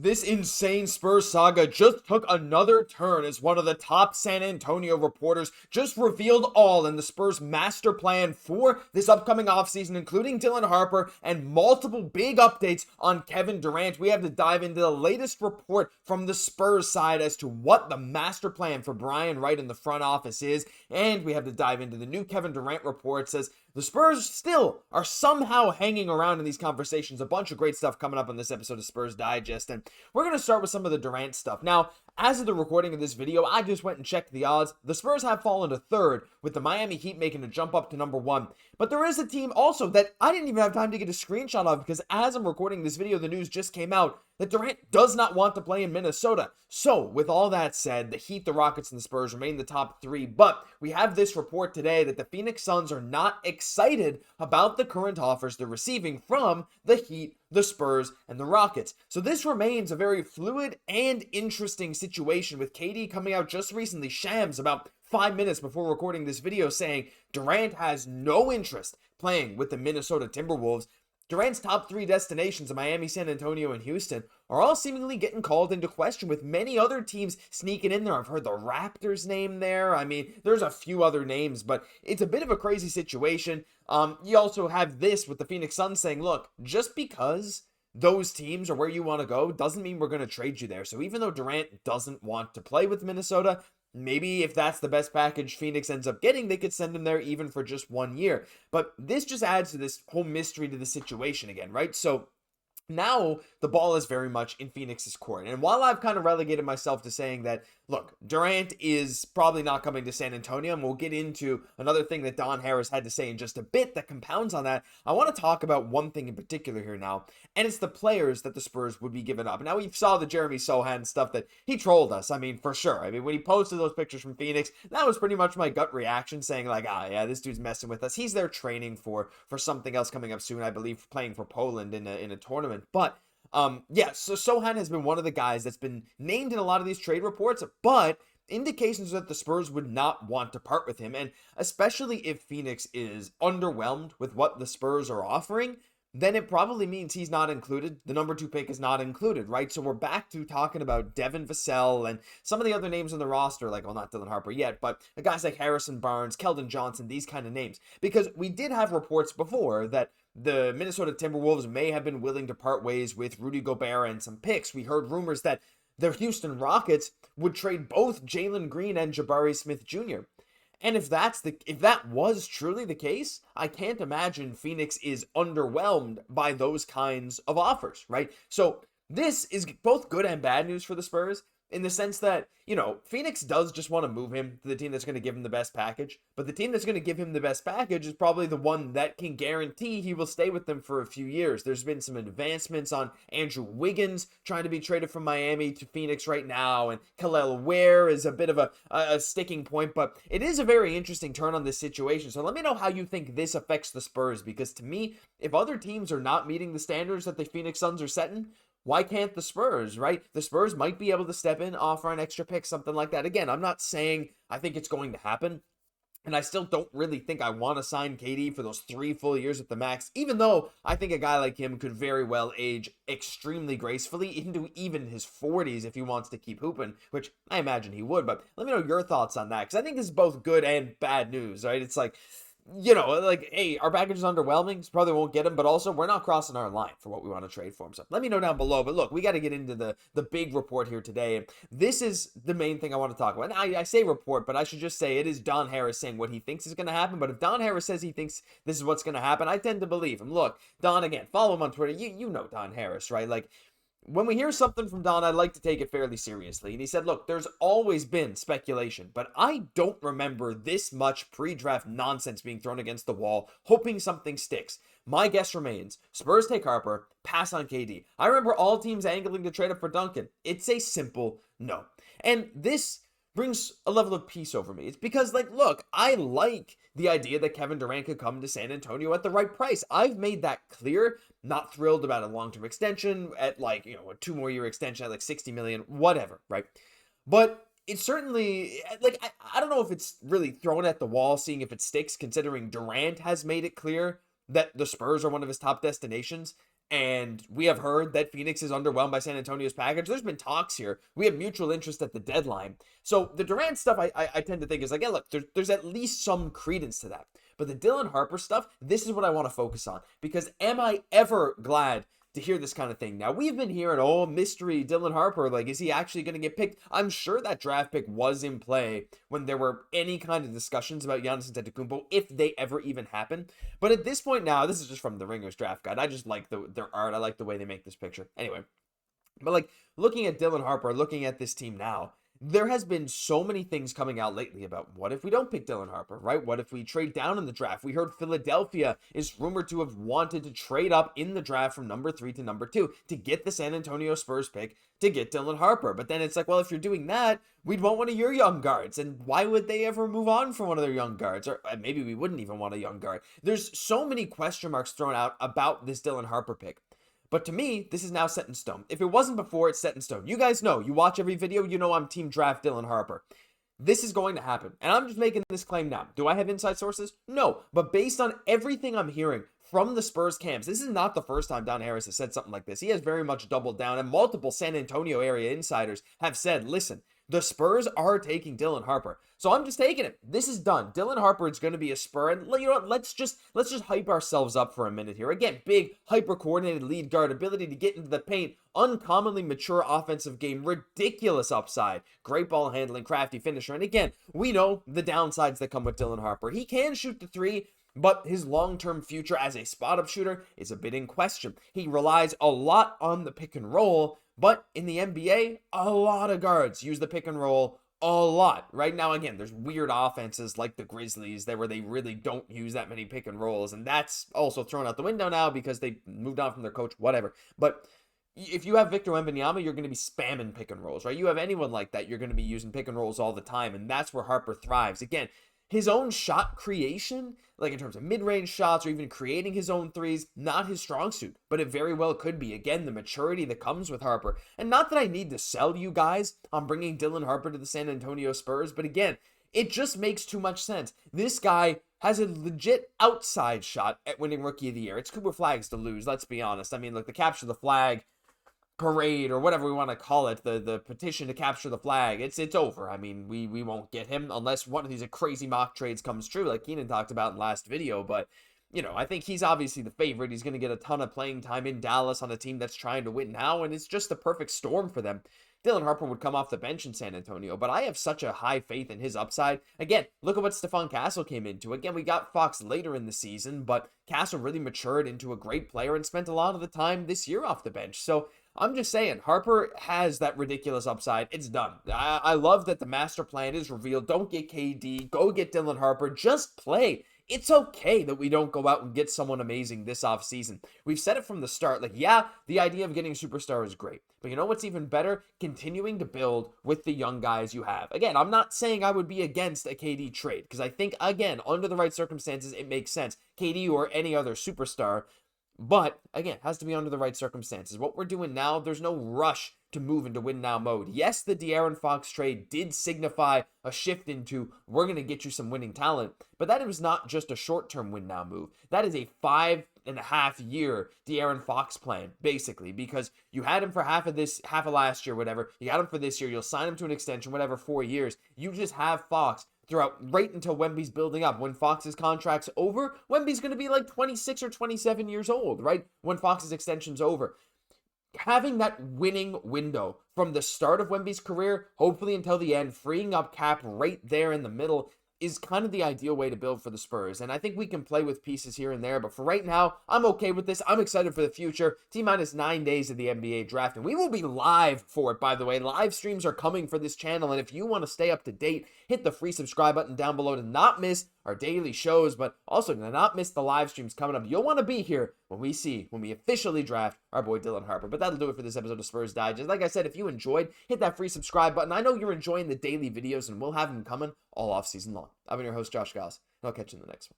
This insane Spurs saga just took another turn as one of the top San Antonio reporters just revealed all in the Spurs master plan for this upcoming offseason, including Dylan Harper and multiple big updates on Kevin Durant. We have to dive into the latest report from the Spurs side as to what the master plan for Brian Wright in the front office is, and we have to dive into the new Kevin Durant report. Says the Spurs still are somehow hanging around in these conversations. A bunch of great stuff coming up on this episode of Spurs Digest, and we're going to start with some of the Durant stuff. Now, as of the recording of this video, I just went and checked the odds. The Spurs have fallen to third, with the Miami Heat making a jump up to number one. But there is a team also that I didn't even have time to get a screenshot of, because as I'm recording this video, the news just came out that Durant does not want to play in Minnesota. So, with all that said, the Heat, the Rockets, and the Spurs remain the top three. But we have this report today that the Phoenix Suns are not excited about the current offers they're receiving from the Heat, the Spurs, and the Rockets. So this remains a very fluid and interesting situation, with KD coming out just recently, Shams, about 5 minutes before recording this video, saying Durant has no interest playing with the Minnesota Timberwolves. Durant's top three destinations of Miami, San Antonio, and Houston are all seemingly getting called into question, with many other teams sneaking in there. I've heard the Raptors name there. I mean, there's a few other names, but it's a bit of a crazy situation. You also have this with the Phoenix Suns saying, look, just because those teams are where you want to go doesn't mean we're going to trade you there. So even though Durant doesn't want to play with Minnesota, maybe if that's the best package Phoenix ends up getting, they could send him there even for just 1 year. But this just adds to this whole mystery to the situation again, right? So now the ball is very much in Phoenix's court. And while I've kind of relegated myself to saying that, look, Durant is probably not coming to San Antonio, and we'll get into another thing that Don Harris had to say in just a bit that compounds on that, I want to talk about one thing in particular here now, and it's the players that the Spurs would be giving up. Now, we saw the Jeremy Sochan stuff that he trolled us, I mean, for sure. I mean, when he posted those pictures from Phoenix, that was pretty much my gut reaction, saying like, yeah, this dude's messing with us. He's there training for something else coming up soon, I believe, playing for Poland in a tournament. But yeah, so Sochan has been one of the guys that's been named in a lot of these trade reports, but indications that the Spurs would not want to part with him, and especially if Phoenix is underwhelmed with what the Spurs are offering, then it probably means he's not included. The number 2 pick is not included, right? So we're back to talking about Devin Vassell and some of the other names on the roster, like, well, not Dylan Harper yet, but guys like Harrison Barnes, Keldon Johnson, these kind of names. Because we did have reports before that the Minnesota Timberwolves may have been willing to part ways with Rudy Gobert and some picks. We heard rumors that the Houston Rockets would trade both Jalen Green and Jabari Smith Jr. And if that was truly the case, I can't imagine Phoenix is underwhelmed by those kinds of offers, right? So this is both good and bad news for the Spurs, in the sense that, you know, Phoenix does just want to move him to the team that's going to give him the best package, but the team that's going to give him the best package is probably the one that can guarantee he will stay with them for a few years. There's been some advancements on Andrew Wiggins trying to be traded from Miami to Phoenix right now, and Kel'el Ware is a bit of a sticking point, but it is a very interesting turn on this situation. So let me know how you think this affects the Spurs, because to me, if other teams are not meeting the standards that the Phoenix Suns are setting, why can't the Spurs, right? The Spurs might be able to step in, offer an extra pick, something like that. Again, I'm not saying I think it's going to happen, and I still don't really think I want to sign KD for those 3 full years at the max, even though I think a guy like him could very well age extremely gracefully into even his 40s if he wants to keep hooping, which I imagine he would. But let me know your thoughts on that, because I think this is both good and bad news, right? It's like, you know, like, hey, our package is underwhelming, so probably won't get him, but also we're not crossing our line for what we want to trade for him. So let me know down below. But look, we got to get into the big report here today. And this is the main thing I want to talk about. And I say report, but I should just say it is Don Harris saying what he thinks is going to happen. But if Don Harris says he thinks this is what's going to happen, I tend to believe him. Look, Don, again, follow him on Twitter. You know Don Harris, right? Like, when we hear something from Don, I like to take it fairly seriously. And he said, look, there's always been speculation, but I don't remember this much pre-draft nonsense being thrown against the wall, hoping something sticks. My guess remains, Spurs take Harper, pass on KD. I remember all teams angling to trade up for Duncan. It's a simple no. And this brings a level of peace over me. It's because, like, look, I like the idea that Kevin Durant could come to San Antonio at the right price. I've made that clear. Not thrilled about a long-term extension at, like, you know, a 2 more year extension at like 60 million, whatever, right? But it's certainly, like, I don't know if it's really thrown at the wall, seeing if it sticks, considering Durant has made it clear that the Spurs are one of his top destinations. And we have heard that Phoenix is underwhelmed by San Antonio's package. There's been talks here. We have mutual interest at the deadline. So the Durant stuff, I tend to think is like, yeah, look, there's at least some credence to that. But the Dylan Harper stuff, this is what I want to focus on. Because am I ever glad to hear this kind of thing? Now, we've been hearing, oh, mystery, Dylan Harper, like, is he actually going to get picked? I'm sure that draft pick was in play when there were any kind of discussions about Giannis Antetokounmpo, if they ever even happen. But at this point now, this is just from the Ringer's draft guide. I just like their art. I like the way they make this picture. Anyway, but like, looking at Dylan Harper, looking at this team now, there has been so many things coming out lately about what if we don't pick Dylan Harper, right? What if we trade down in the draft? We heard Philadelphia is rumored to have wanted to trade up in the draft from number 3 to number 2 to get the San Antonio Spurs pick to get Dylan Harper. But then it's like, well, if you're doing that, we'd want one of your young guards. And why would they ever move on from one of their young guards? Or maybe we wouldn't even want a young guard. There's so many question marks thrown out about this Dylan Harper pick. But to me, this is now set in stone. If it wasn't before, it's set in stone. You guys know, you watch every video, you know I'm team draft Dylan Harper. This is going to happen. And I'm just making this claim now. Do I have inside sources? No. But based on everything I'm hearing from the Spurs camps, this is not the first time Don Harris has said something like this. He has very much doubled down, and multiple San Antonio area insiders have said, listen, the Spurs are taking Dylan Harper. So I'm just taking it. This is done. Dylan Harper is going to be a Spur. And you know what? Let's just hype ourselves up for a minute here. Again, big, hyper-coordinated lead guard, ability to get into the paint, uncommonly mature offensive game, ridiculous upside, great ball handling, crafty finisher. And again, we know the downsides that come with Dylan Harper. He can shoot the three, but his long-term future as a spot-up shooter is a bit in question. He relies a lot on the pick and roll, but in the NBA, a lot of guards use the pick and roll a lot. Right now, again, there's weird offenses like the Grizzlies where they really don't use that many pick and rolls, and that's also thrown out the window now because they moved on from their coach, whatever. But if you have Victor Wembanyama, you're going to be spamming pick and rolls, right? You have anyone like that, you're going to be using pick and rolls all the time, and that's where Harper thrives. Again, his own shot creation, like in terms of mid-range shots or even creating his own threes, not his strong suit, but it very well could be. Again, the maturity that comes with Harper. And not that I need to sell you guys on bringing Dylan Harper to the San Antonio Spurs, but again, it just makes too much sense. This guy has a legit outside shot at winning Rookie of the Year. It's Cooper Flags to lose, let's be honest. I mean, look, the capture the flag parade or whatever we want to call it, the petition to capture the flag, it's over. I mean, we won't get him unless one of these crazy mock trades comes true, like Keenan talked about in last video. But you know, I think he's obviously the favorite. He's going to get a ton of playing time in Dallas on a team that's trying to win now, and it's just the perfect storm for them. Dylan Harper would come off the bench in San Antonio, but I have such a high faith in his upside. Again, look at what Stephon Castle came into. Again, we got Fox later in the season, but Castle really matured into a great player and spent a lot of the time this year off the bench. So I'm just saying, Harper has that ridiculous upside. It's done. I love that the master plan is revealed. Don't get KD. Go get Dylan Harper. Just play. It's okay that we don't go out and get someone amazing this offseason. We've said it from the start. Like, yeah, the idea of getting a superstar is great. But you know what's even better? Continuing to build with the young guys you have. Again, I'm not saying I would be against a KD trade, because I think, again, under the right circumstances, it makes sense. KD or any other superstar. But, again, it has to be under the right circumstances. What we're doing now, there's no rush to move into win now mode. Yes, the De'Aaron Fox trade did signify a shift into we're going to get you some winning talent, but that was not just a short-term win now move. That is a 5.5-year De'Aaron Fox plan, basically, because you had him for half of last year, whatever. You got him for this year. You'll sign him to an extension, whatever, 4 years. You just have Fox throughout right until Wemby's building up. When Fox's contract's over, Wemby's going to be like 26 or 27 years old, right? When Fox's extension's over. Having that winning window from the start of Wemby's career, hopefully until the end, freeing up cap right there in the middle, is kind of the ideal way to build for the Spurs. And I think we can play with pieces here and there, but for right now, I'm okay with this. I'm excited for the future. T-minus 9 days of the NBA draft, and we will be live for it, by the way. Live streams are coming for this channel, and if you want to stay up to date, hit the free subscribe button down below to not miss our daily shows, but also to not miss the live streams coming up. You'll want to be here when we officially draft our boy Dylan Harper. But that'll do it for this episode of Spurs Digest. Like I said, if you enjoyed, hit that free subscribe button. I know you're enjoying the daily videos, and we'll have them coming all off season long. I've been your host, Josh Gosse, and I'll catch you in the next one.